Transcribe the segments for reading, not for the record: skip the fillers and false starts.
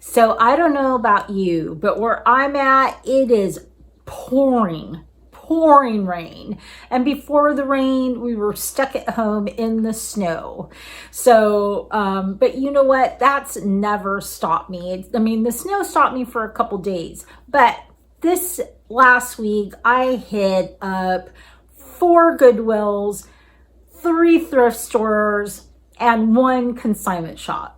So I don't know about you, but where I'm at, it is pouring rain. And before the rain, we were stuck at home in the snow. So, but you know what? That's never stopped me. I mean, the snow stopped me for a couple days, but this last week I hit up 4 Goodwills, 3 thrift stores, and 1 consignment shop.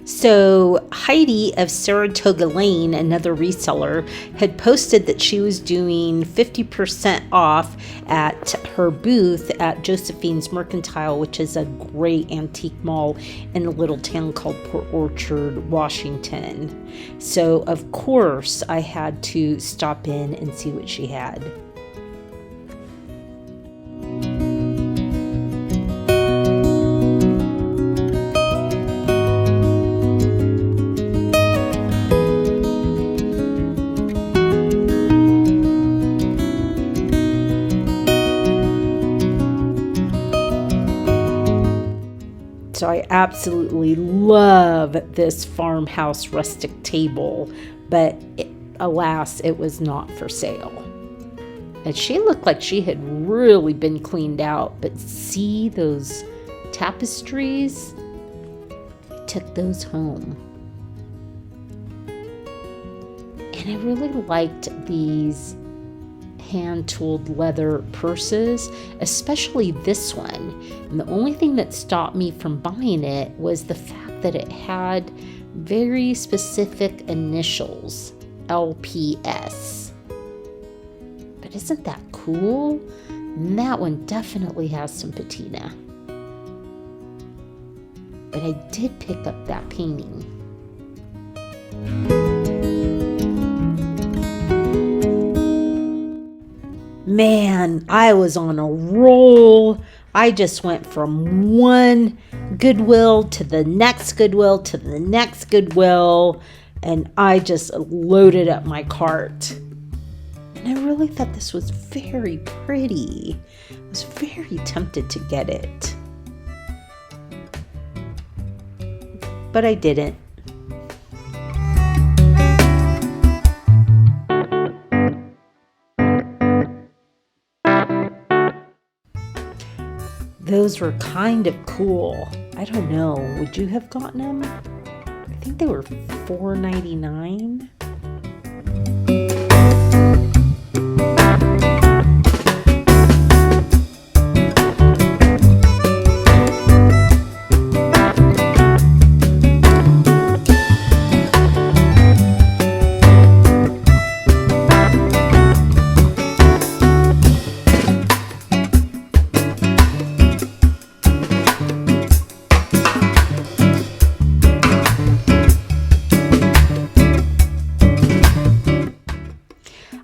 So Heidi of Saratoga Lane, another reseller, had posted that she was doing 50% off at her booth at Josephine's Mercantile, which is a great antique mall in a little town called Port Orchard, Washington. So of course I had to stop in and see what she had. So I absolutely love this farmhouse rustic table, but alas, it was not for sale. And she looked like she had really been cleaned out, but see those tapestries? I took those home. And I really liked these hand-tooled leather purses, especially this one. And the only thing that stopped me from buying it was the fact that it had very specific initials, LPS. But isn't that cool? And that one definitely has some patina. But I did pick up that painting. Man, I was on a roll. I just went from one Goodwill to the next Goodwill to the next Goodwill, and I just loaded up my cart. And I really thought this was very pretty. I was very tempted to get it. But I didn't. Those were kind of cool. I don't know. Would you have gotten them? I think they were $4.99.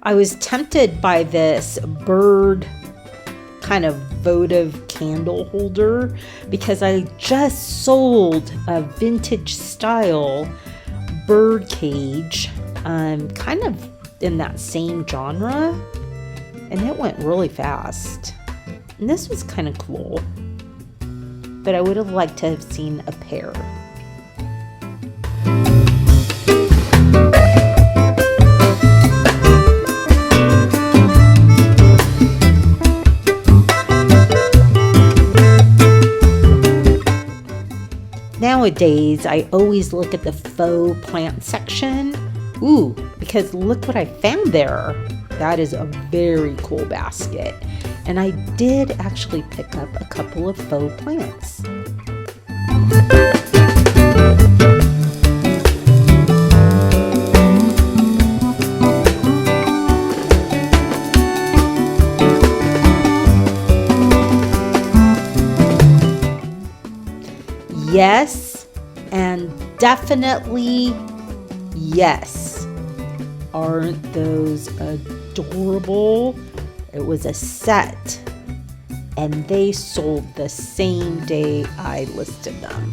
I was tempted by this bird kind of votive candle holder because I just sold a vintage style bird cage, kind of in that same genre, and it went really fast. And this was kind of cool, but I would have liked to have seen a pair. Nowadays, I always look at the faux plant section. Ooh, because look what I found there. That is a very cool basket. And I did actually pick up a couple of faux plants. Yes, and definitely yes. Aren't those adorable? It was a set, and they sold the same day I listed them.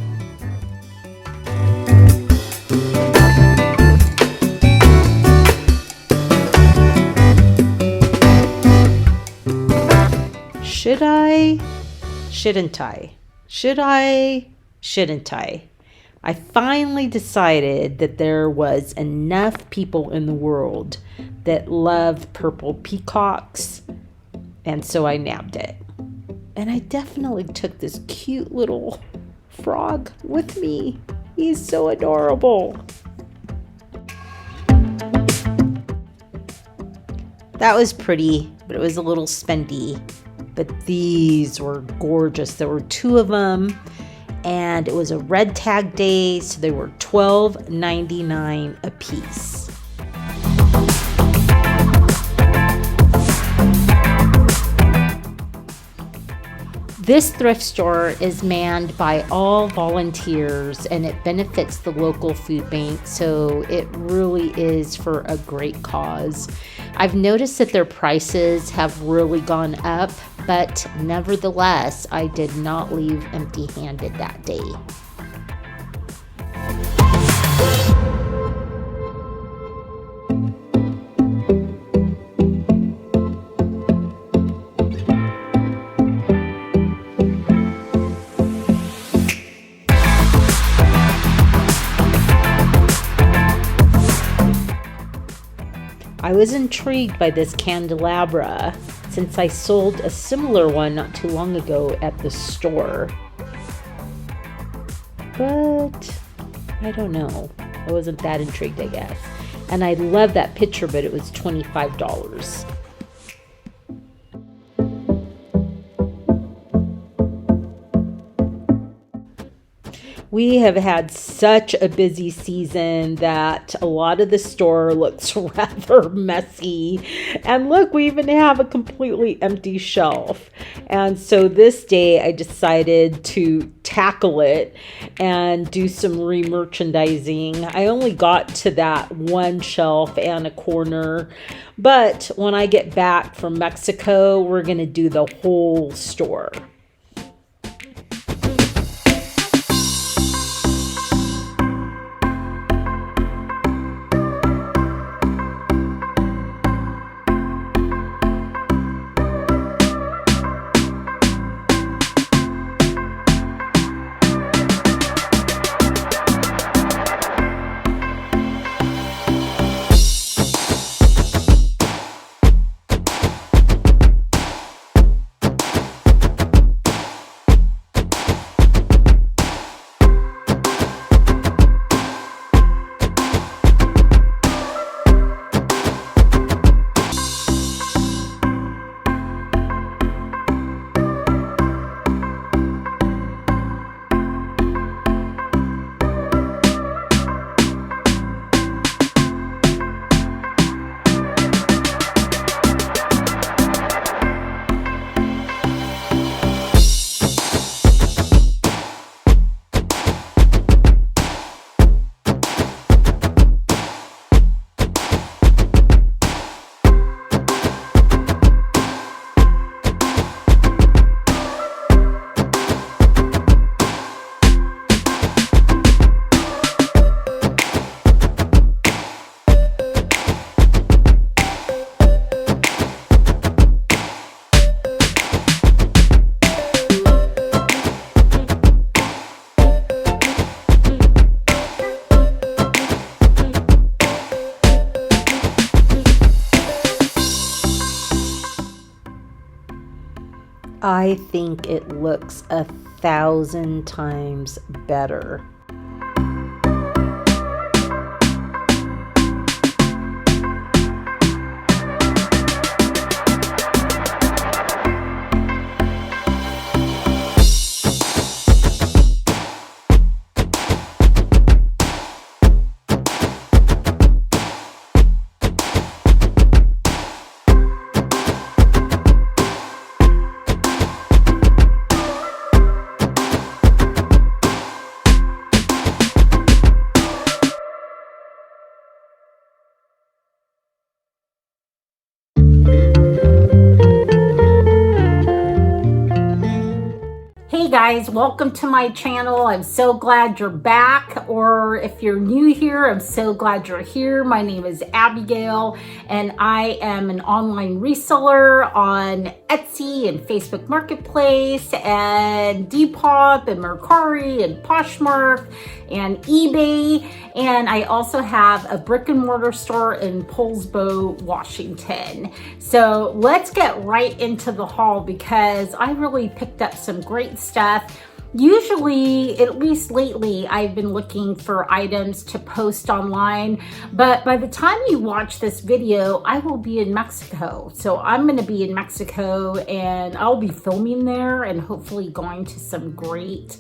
Should I? Shouldn't I? Should I? Shouldn't I? I finally decided that there was enough people in the world that loved purple peacocks, and so I nabbed it. And I definitely took this cute little frog with me. He's so adorable. That was pretty, but it was a little spendy. But these were gorgeous. There were 2 of them, and it was a red tag day, so they were $12.99 a piece. This thrift store is manned by all volunteers, and it benefits the local food bank, so it really is for a great cause. I've noticed that their prices have really gone up, but nevertheless, I did not leave empty-handed that day. I was intrigued by this candelabra since I sold a similar one not too long ago at the store. But I don't know. I wasn't that intrigued, I guess. And I love that picture, but it was $25. We have had such a busy season that a lot of the store looks rather messy. And look, we even have a completely empty shelf. And so this day I decided to tackle it and do some re-merchandising. I only got to that one shelf and a corner. But when I get back from Mexico, we're going to do the whole store. I think it looks 1,000 times better. guys, welcome to my channel. I'm so glad you're back, or if you're new here, I'm so glad you're here. My name is Abigail and I am an online reseller on Etsy and Facebook Marketplace and Depop and Mercari and Poshmark and eBay, and I also have a brick and mortar store in Poulsbo, Washington. So let's get right into the haul because I really picked up some great stuff. Usually, at least lately, I've been looking for items to post online, but by the time you watch this video, I will be in Mexico. So I'm going to be in Mexico and I'll be filming there and hopefully going to some great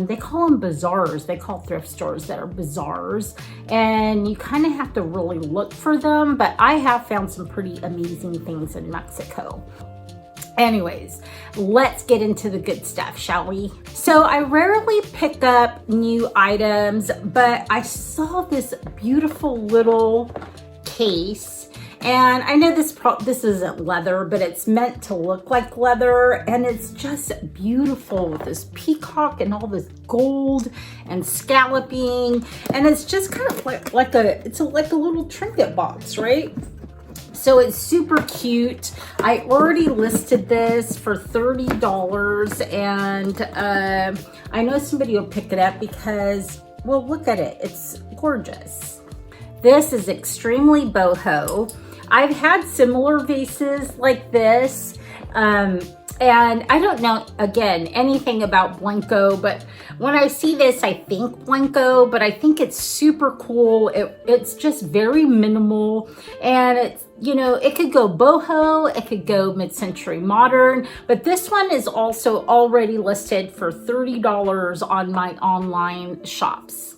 they call them bazaars. They call thrift stores that are bazaars, and you kind of have to really look for them, but I have found some pretty amazing things in Mexico. Anyways, let's get into the good stuff, shall we? So I rarely pick up new items, but I saw this beautiful little case. And I know this isn't leather, but it's meant to look like leather, and it's just beautiful with this peacock and all this gold and scalloping, and it's just kind of like a little trinket box, right? So it's super cute. I already listed this for $30, and I know somebody will pick it up because, well, look at it. It's gorgeous. This is extremely boho. I've had similar vases like this, and I don't know, again, anything about Blanco, but when I see this, I think Blanco, but I think it's super cool. It's just very minimal, and it's, you know, it could go boho, it could go mid-century modern, but this one is also already listed for $30 on my online shops,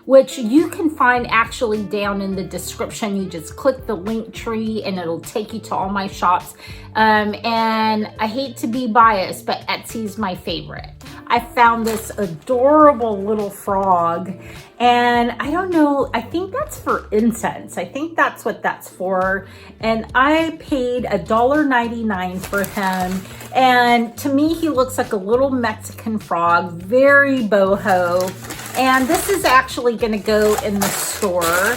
which you can find actually down in the description. You just click the link tree and it'll take you to all my shops. And I hate to be biased, but Etsy's my favorite. I found this adorable little frog, and I don't know, I think that's for incense. I think that's what that's for. And I paid $1.99 for him. And to me, he looks like a little Mexican frog, very boho. And this is actually going to go in the store.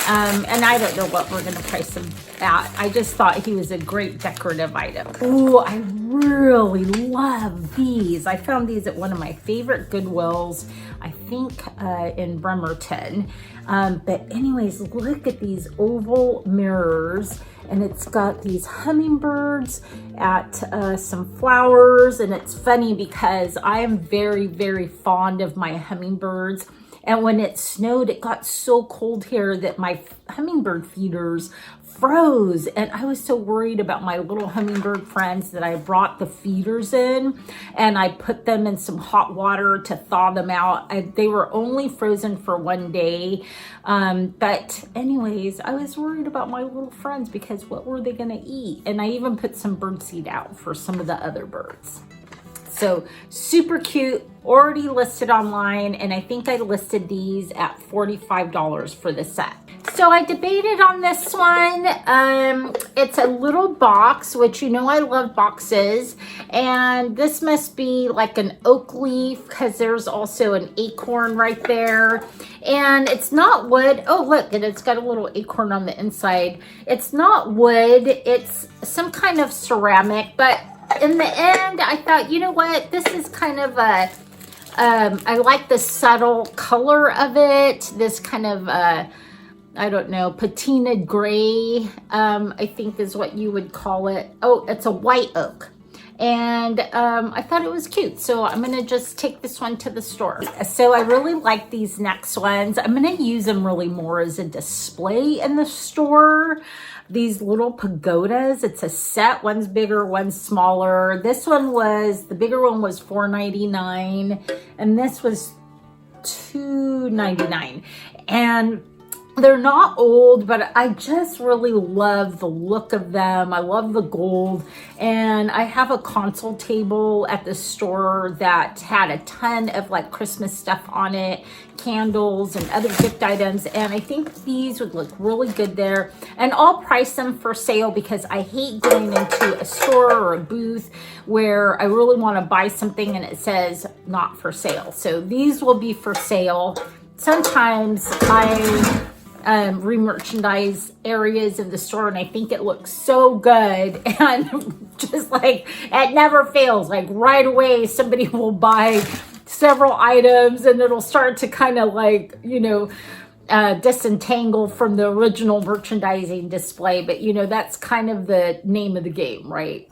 And I don't know what we're going to price him at. I just thought he was a great decorative item. Ooh, I really love these. I found these at one of my favorite Goodwills, I think in Bremerton. But anyways, look at these oval mirrors. And it's got these hummingbirds at some flowers. And it's funny because I am very, very fond of my hummingbirds. And when it snowed, it got so cold here that my hummingbird feeders froze. And I was so worried about my little hummingbird friends that I brought the feeders in and I put them in some hot water to thaw them out. They were only frozen for one day. But anyways, I was worried about my little friends because what were they gonna eat? And I even put some birdseed out for some of the other birds. So super cute, already listed online, and I think I listed these at $45 for the set. So I debated on this one. It's a little box, which you know I love boxes, and this must be like an oak leaf because there's also an acorn right there, and it's not wood. Oh look, and it's got a little acorn on the inside. It's not wood, it's some kind of ceramic, but in the end, I thought, you know what? This is kind of a, I like the subtle color of it. This kind of, I don't know, patina gray, I think is what you would call it. Oh, it's a white oak. And I thought it was cute. So I'm going to just take this one to the store. So I really like these next ones. I'm going to use them really more as a display in the store. These little pagodas, it's a set. One's bigger, one's smaller. This one was, the bigger one was $4.99 and this was $2.99. And They're not old, but I just really love the look of them. I love the gold. And I have a console table at the store that had a ton of like Christmas stuff on it, candles and other gift items. And I think these would look really good there. And I'll price them for sale because I hate going into a store or a booth where I really want to buy something and it says not for sale. So these will be for sale. Sometimes I re-merchandise areas of the store and I think it looks so good, and just like it never fails, like right away somebody will buy several items and it'll start to kind of like, you know, disentangle from the original merchandising display. But you know, that's kind of the name of the game, right?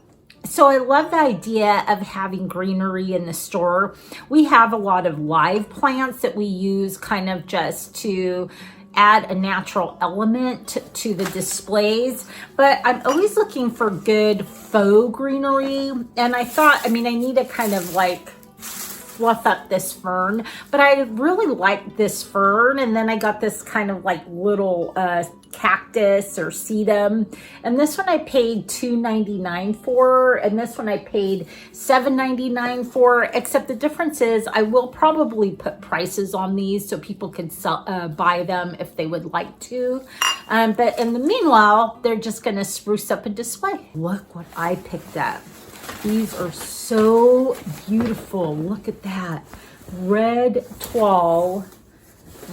So I love the idea of having greenery in the store. We have a lot of live plants that we use kind of just to add a natural element to the displays, but I'm always looking for good faux greenery. And I thought, I mean, I need to kind of like fluff up this fern, but I really like this fern. And then I got this kind of like little cactus or sedum, and this one I paid $2.99 for, and this one I paid $7.99 for, except the difference is I will probably put prices on these so people can buy them if they would like to, but in the meanwhile they're just going to spruce up a display. Look what I picked up. These are so beautiful. Look at that red toile,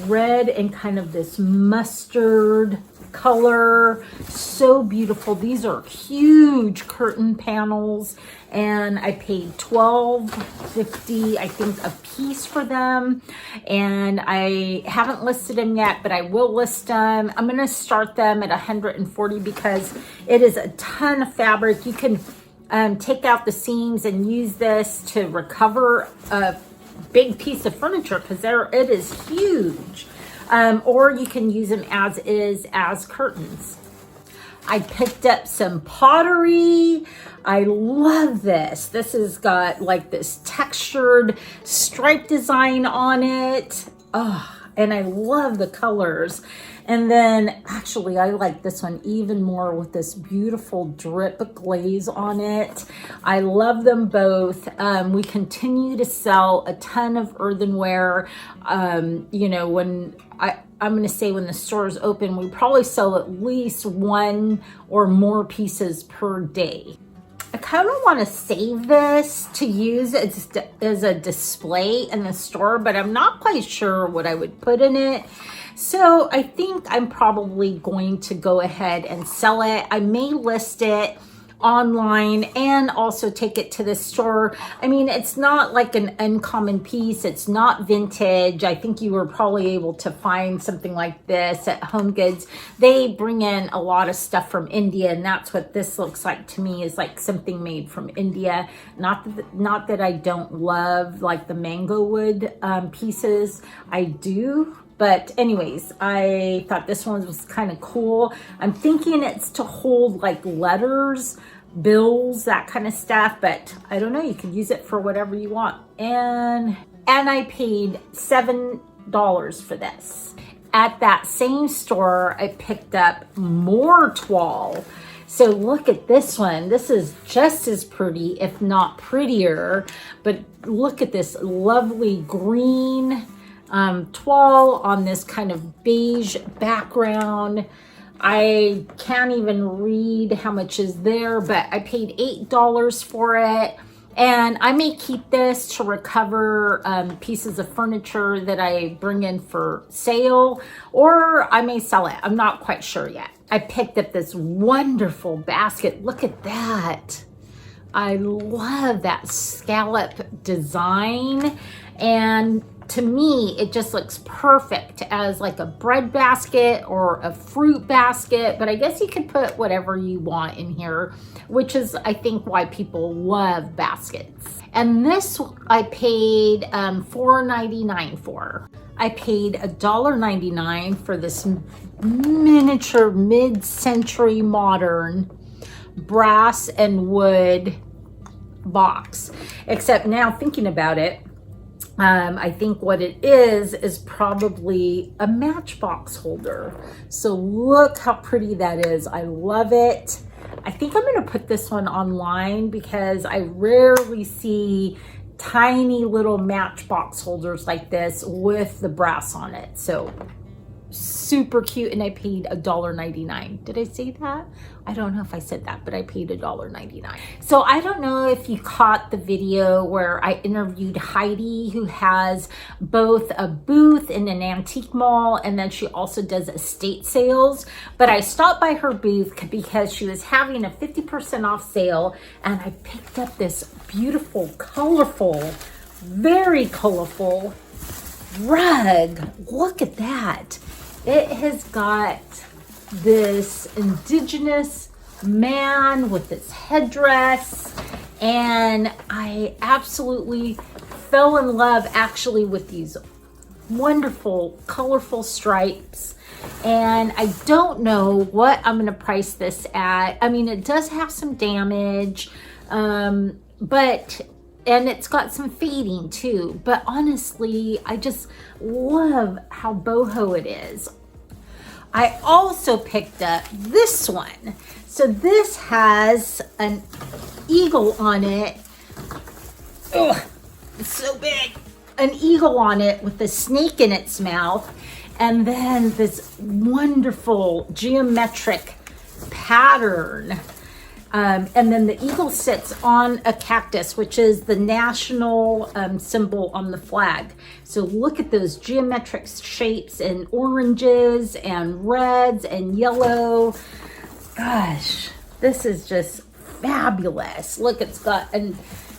red and kind of this mustard color, so beautiful. These are huge curtain panels, and I paid $12.50 I think a piece for them, and I haven't listed them yet, but I will list them. I'm going to start them at $140 because it is a ton of fabric. You can take out the seams and use this to recover a big piece of furniture because it is huge, or you can use them as is as curtains. I picked up some pottery. I love this. This has got like this textured stripe design on it. Oh, and I love the colors. And then actually I like this one even more with this beautiful drip glaze on it. I love them both. We continue to sell a ton of earthenware. You know, when I'm going to say when the store is open, we probably sell at least one or more pieces per day. I kind of want to save this to use as a display in the store, but I'm not quite sure what I would put in it. So I think I'm probably going to go ahead and sell it. I may list it online and also take it to the store. I mean, it's not like an uncommon piece. It's not vintage. I think you were probably able to find something like this at Home Goods. They bring in a lot of stuff from India, and that's what this looks like to me, is like something made from India. Not that I don't love like the mango wood pieces. I do. But anyways, I thought this one was kind of cool. I'm thinking it's to hold like letters, bills, that kind of stuff, but I don't know. You could use it for whatever you want. And I paid $7 for this. At that same store, I picked up more toile. So look at this one. This is just as pretty, if not prettier, but look at this lovely green toile on this kind of beige background. I can't even read how much is there, but I paid $8 for it. And I may keep this to recover pieces of furniture that I bring in for sale, or I may sell it. I'm not quite sure yet. I picked up this wonderful basket. Look at that. I love that scallop design. And to me, it just looks perfect as like a bread basket or a fruit basket, but I guess you could put whatever you want in here, which is, I think, why people love baskets. And this I paid $4.99 for. I paid $1.99 for this miniature mid-century modern brass and wood box. Except now thinking about it, I think what it is probably a matchbox holder. So look how pretty that is. I love it. I think I'm going to put this one online because I rarely see tiny little matchbox holders like this with the brass on it. So super cute, and I paid $1.99. Did I say that? I don't know if I said that, but I paid $1.99. So I don't know if you caught the video where I interviewed Heidi, who has both a booth in an antique mall and then she also does estate sales. But I stopped by her booth because she was having a 50% off sale, and I picked up this beautiful, colorful, very colorful rug. Look at that. It has got this indigenous man with this headdress, and I absolutely fell in love actually with these wonderful colorful stripes. And I don't know what I'm going to price this at. I mean, it does have some damage, but and it's got some fading too, but honestly, I just love how boho it is. I also picked up this one. So this has an eagle on it. Ugh, it's so big. An eagle on it with a snake in its mouth, and then this wonderful geometric pattern. And then the eagle sits on a cactus, which is the national symbol on the flag. So look at those geometric shapes and oranges and reds and yellow. Gosh, this is just fabulous. Look, it's got an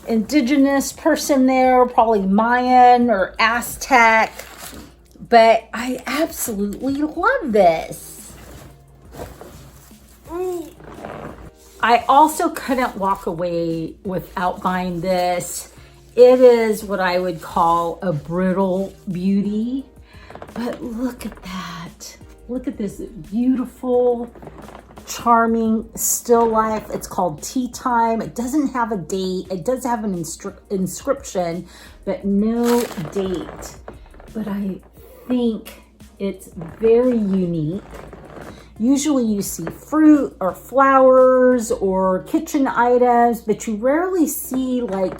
indigenous person there, probably Mayan or Aztec. But I absolutely love this. I also couldn't walk away without buying this. It is what I would call a brittle beauty, but look at that. Look at this beautiful, charming still life. It's called Tea Time. It doesn't have a date. It does have an inscription, but no date. But I think it's very unique. Usually you see fruit or flowers or kitchen items, but you rarely see like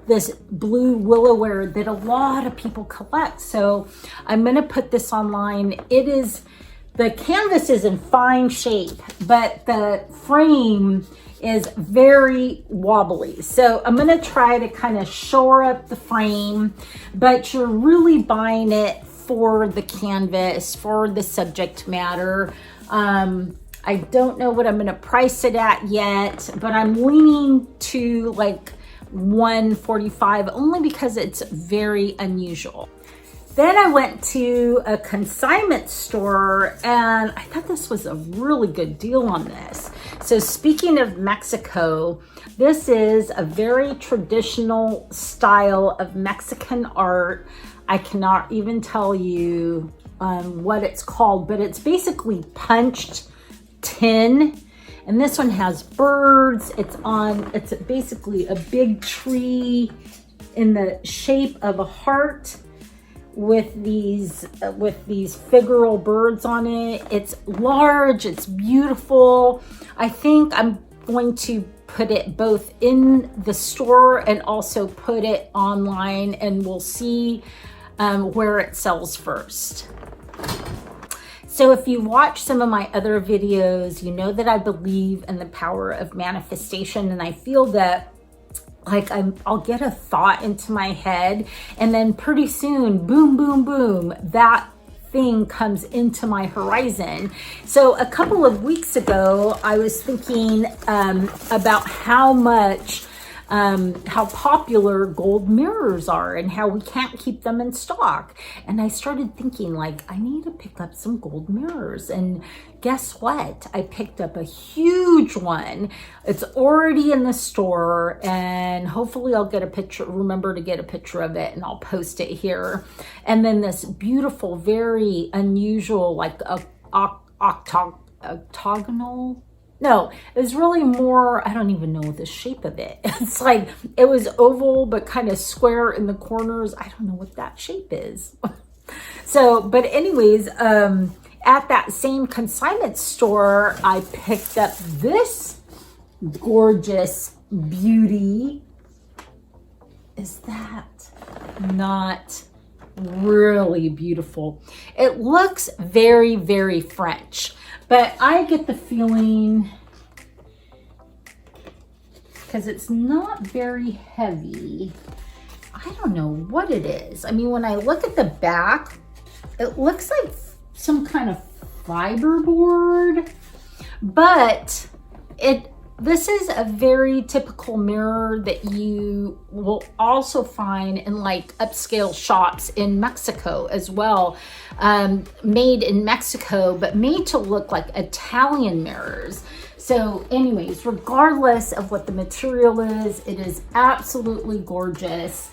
this blue willowware that a lot of people collect. So I'm going to put this online. The canvas is in fine shape, but the frame is very wobbly. So I'm going to try to kind of shore up the frame, but you're really buying it for the canvas, for the subject matter. I don't know what I'm going to price it at yet, but I'm leaning to like $145 only because it's very unusual. Then I went to a consignment store and I thought this was a really good deal on this. So speaking of Mexico, this is a very traditional style of Mexican art. I cannot even tell you what it's called, but it's basically punched tin. And this one has birds. It's basically a big tree in the shape of a heart with these figural birds on it. It's large, it's beautiful. I think I'm going to put it both in the store and also put it online, and we'll see where it sells first. So if you watch some of my other videos, you know that I believe in the power of manifestation, and I feel that like I'll get a thought into my head, and then pretty soon, boom, boom, boom, that thing comes into my horizon. So a couple of weeks ago, I was thinking about how popular gold mirrors are and how we can't keep them in stock. And I started thinking like, I need to pick up some gold mirrors. And guess what? I picked up a huge one. It's already in the store, and hopefully I'll get a picture, remember to get a picture of it, and I'll post it here. And then this beautiful, very unusual, like a octagonal No, it was really more, I don't even know the shape of it. It's like, it was oval, but kind of square in the corners. I don't know what that shape is. So, but anyways, at that same consignment store, I picked up this gorgeous beauty. Is that not really beautiful? It looks very, very French, but I get the feeling, because it's not very heavy, I don't know what it is. I mean, when I look at the back, it looks like some kind of fiberboard, but this is a very typical mirror that you will also find in like upscale shops in Mexico as well. Made in Mexico, but made to look like Italian mirrors. So anyways, regardless of what the material is, it is absolutely gorgeous.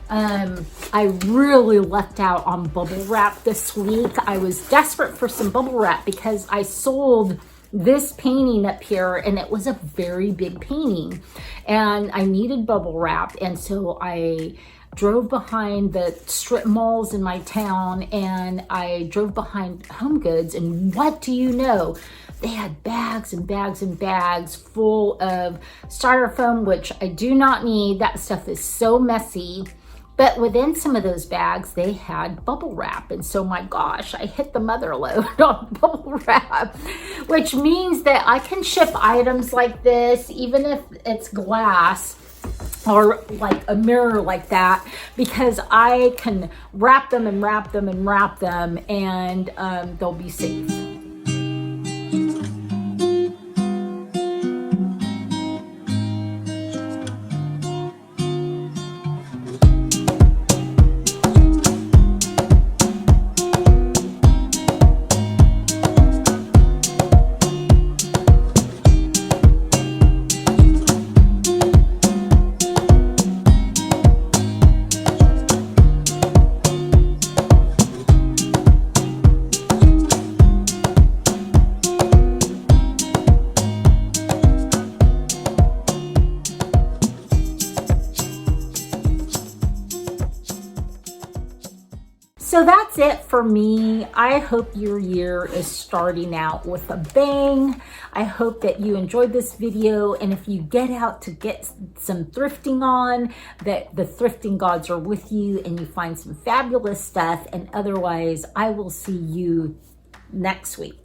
I really lucked out on bubble wrap this week. I was desperate for some bubble wrap because I sold this painting up here and it was a very big painting and I needed bubble wrap. And so I drove behind the strip malls in my town and I drove behind Home Goods, and what do you know? They had bags and bags and bags full of styrofoam, which I do not need. That stuff is so messy. But within some of those bags, they had bubble wrap. And so, my gosh, I hit the mother load on bubble wrap, which means that I can ship items like this, even if it's glass or like a mirror like that, because I can wrap them and wrap them and wrap them, and they'll be safe. So that's it for me. I hope your year is starting out with a bang. I hope that you enjoyed this video, and if you get out to get some thrifting on, that the thrifting gods are with you and you find some fabulous stuff. And otherwise, I will see you next week.